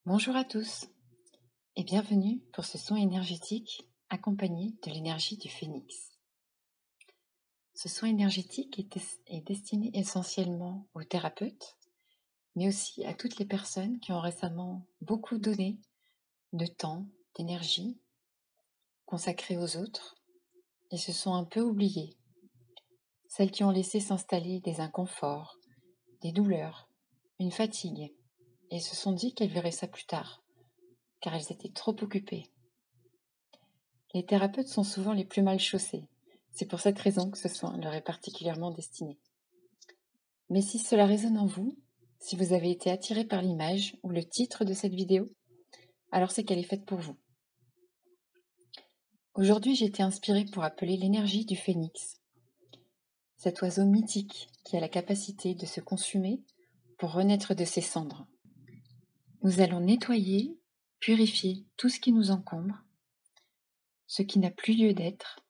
Bonjour à tous et bienvenue pour ce soin énergétique accompagné de l'énergie du phénix. Ce soin énergétique est destiné essentiellement aux thérapeutes, mais aussi à toutes les personnes qui ont récemment beaucoup donné de temps, d'énergie consacrée aux autres et se sont un peu oubliées. Celles qui ont laissé s'installer des inconforts, des douleurs, une fatigue et se sont dit qu'elles verraient ça plus tard, car elles étaient trop occupées. Les thérapeutes sont souvent les plus mal chaussés. C'est pour cette raison que ce soin leur est particulièrement destiné. Mais si cela résonne en vous, si vous avez été attiré par l'image ou le titre de cette vidéo, alors c'est qu'elle est faite pour vous. Aujourd'hui, j'ai été inspirée pour appeler l'énergie du phénix. Cet oiseau mythique qui a la capacité de se consumer pour renaître de ses cendres. Nous allons nettoyer, purifier tout ce qui nous encombre, ce qui n'a plus lieu d'être,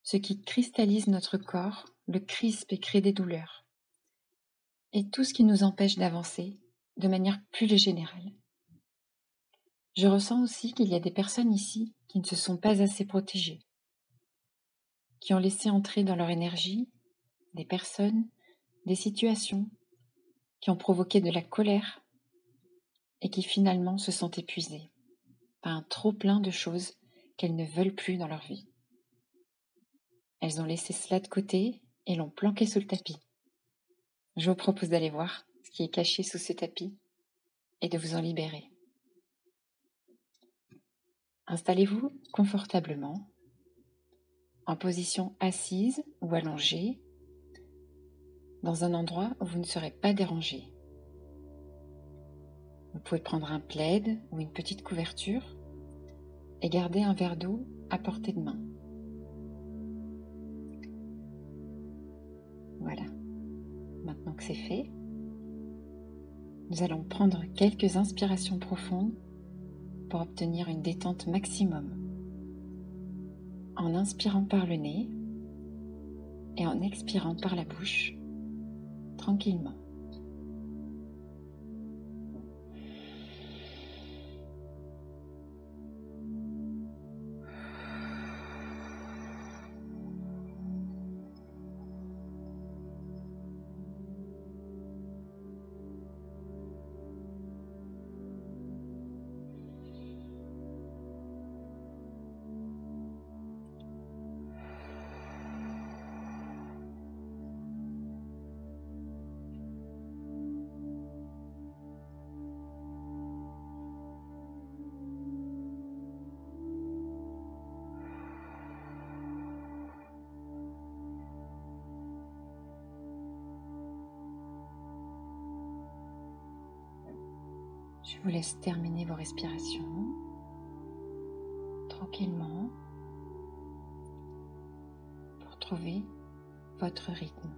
ce qui cristallise notre corps, le crispe et crée des douleurs, et tout ce qui nous empêche d'avancer de manière plus générale. Je ressens aussi qu'il y a des personnes ici qui ne se sont pas assez protégées, qui ont laissé entrer dans leur énergie des personnes, des situations qui ont provoqué de la colère et qui finalement se sont épuisées par un trop-plein de choses qu'elles ne veulent plus dans leur vie. Elles ont laissé cela de côté et l'ont planqué sous le tapis. Je vous propose d'aller voir ce qui est caché sous ce tapis et de vous en libérer. Installez-vous confortablement, en position assise ou allongée, dans un endroit où vous ne serez pas dérangé. Vous pouvez prendre un plaid ou une petite couverture et garder un verre d'eau à portée de main. Voilà, maintenant que c'est fait, nous allons prendre quelques inspirations profondes pour obtenir une détente maximum. En inspirant par le nez et en expirant par la bouche, tranquillement. Je vous laisse terminer vos respirations tranquillement pour trouver votre rythme,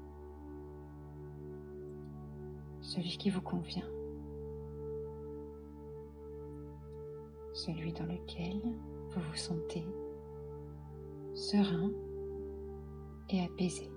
celui qui vous convient, celui dans lequel vous vous sentez serein et apaisé.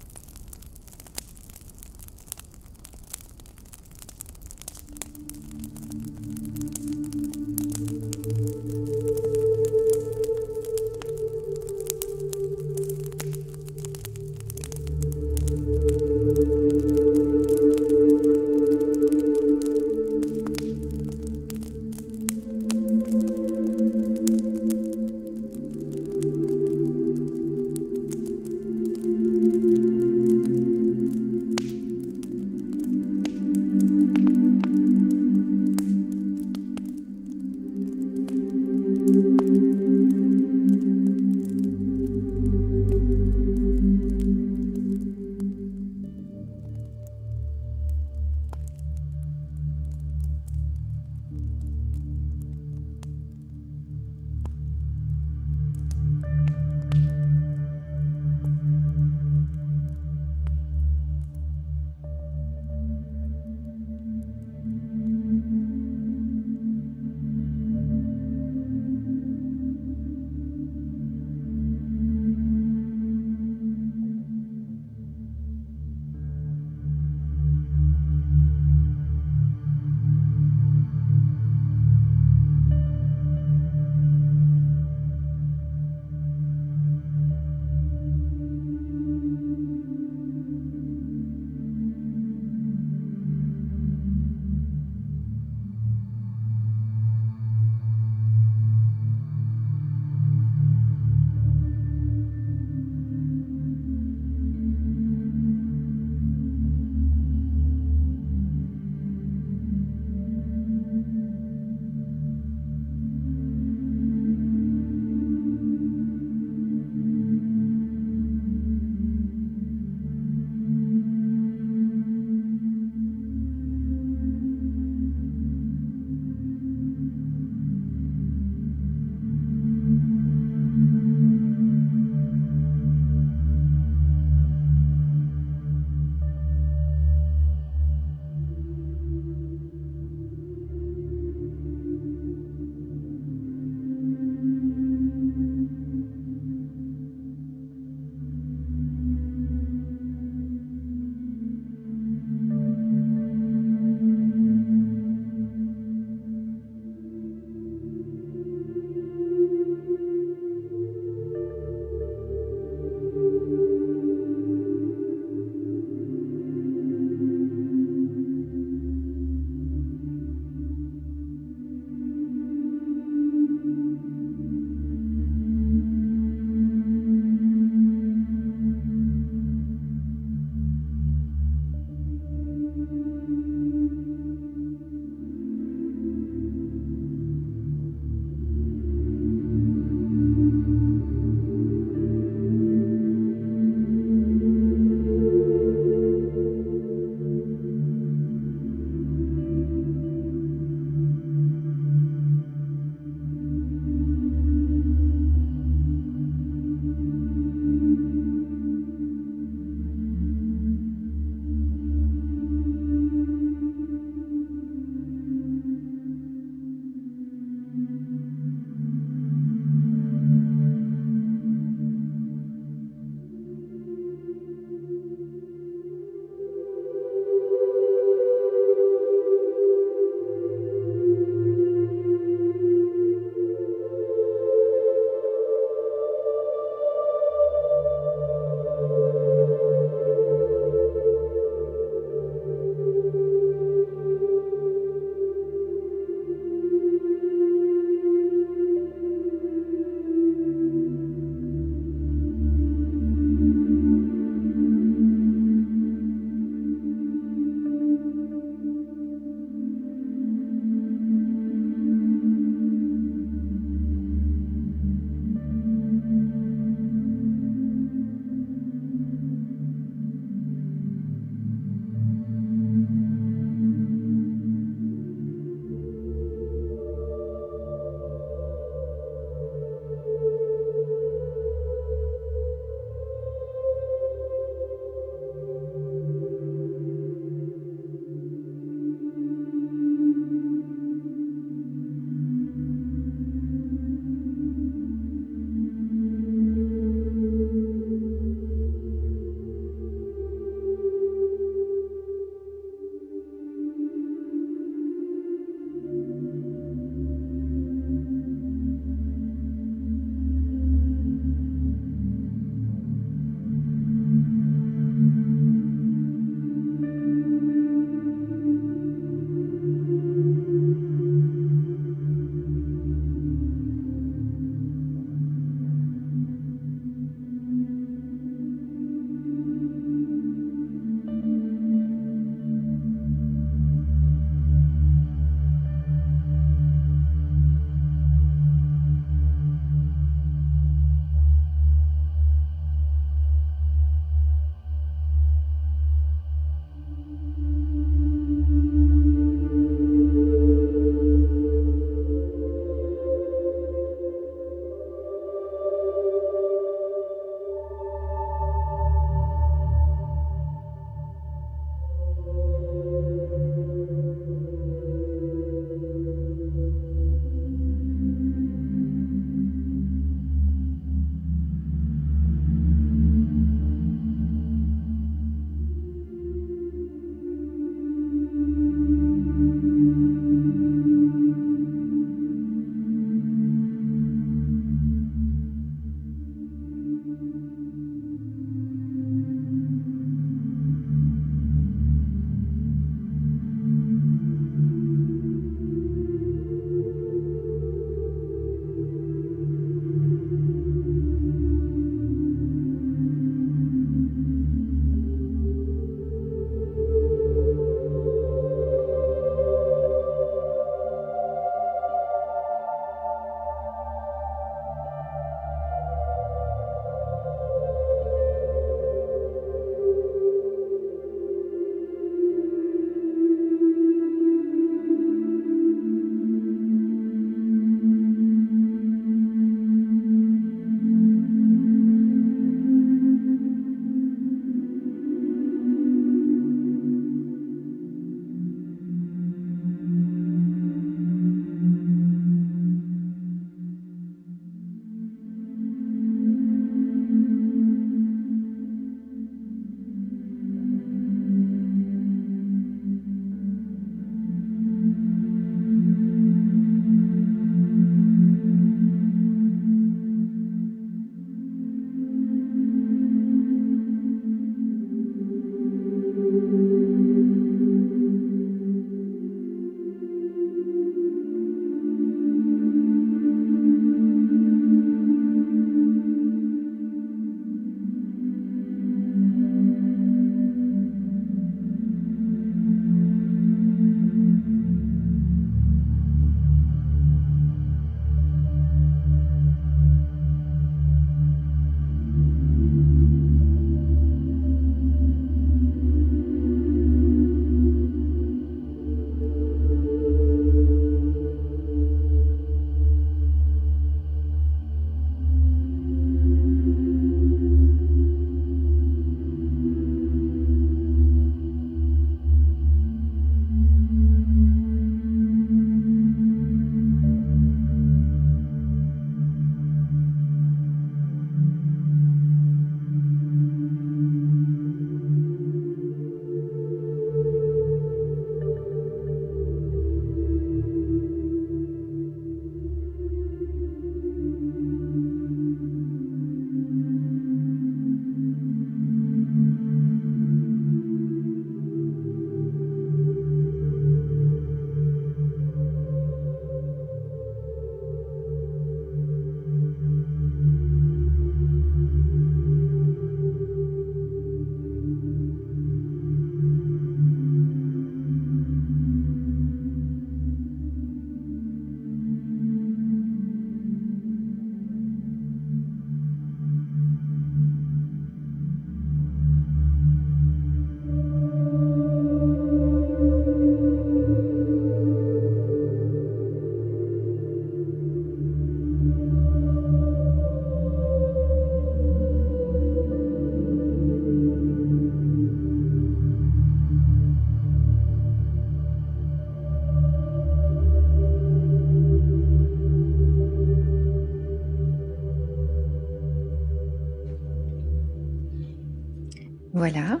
Voilà,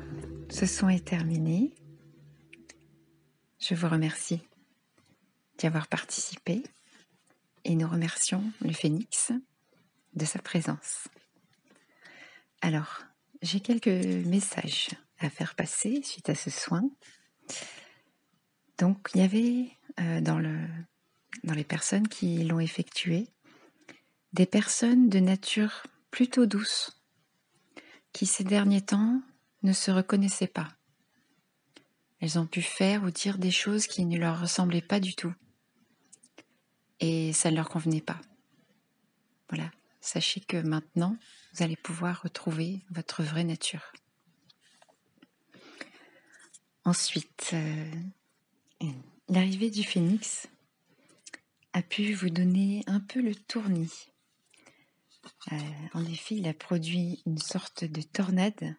ce soin est terminé. Je vous remercie d'y avoir participé et nous remercions le phénix de sa présence. Alors, j'ai quelques messages à faire passer suite à ce soin. Donc, il y avait dans les personnes qui l'ont effectué, des personnes de nature plutôt douce, qui ces derniers temps ne se reconnaissaient pas. Elles ont pu faire ou dire des choses qui ne leur ressemblaient pas du tout. Et ça ne leur convenait pas. Voilà, sachez que maintenant, vous allez pouvoir retrouver votre vraie nature. Ensuite, l'arrivée du phénix a pu vous donner un peu le tournis. En effet, il a produit une sorte de tornade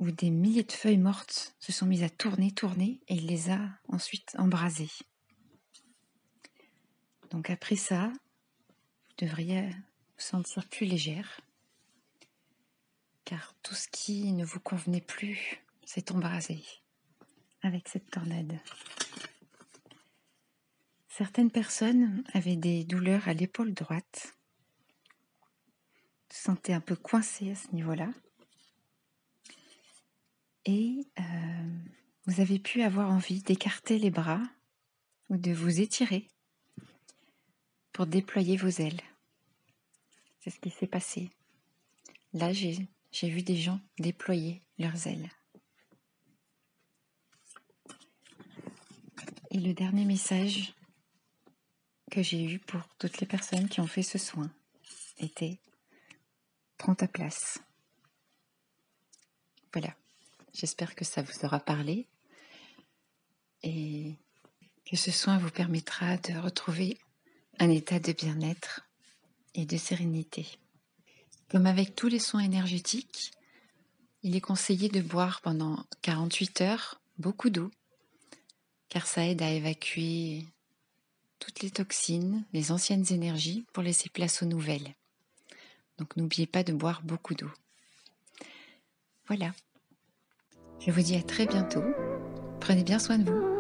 où des milliers de feuilles mortes se sont mises à tourner, et il les a ensuite embrasées. Donc après ça, vous devriez vous sentir plus légère, car tout ce qui ne vous convenait plus s'est embrasé avec cette tornade. Certaines personnes avaient des douleurs à l'épaule droite, se sentaient un peu coincées à ce niveau-là, et vous avez pu avoir envie d'écarter les bras ou de vous étirer pour déployer vos ailes. C'est ce qui s'est passé. Là, j'ai vu des gens déployer leurs ailes. Et le dernier message que j'ai eu pour toutes les personnes qui ont fait ce soin était « Prends ta place ». Voilà, j'espère que ça vous aura parlé et que ce soin vous permettra de retrouver un état de bien-être et de sérénité. Comme avec tous les soins énergétiques, il est conseillé de boire pendant 48 heures beaucoup d'eau, car ça aide à évacuer toutes les toxines, les anciennes énergies pour laisser place aux nouvelles. Donc n'oubliez pas de boire beaucoup d'eau. Voilà. Je vous dis à très bientôt. Prenez bien soin de vous.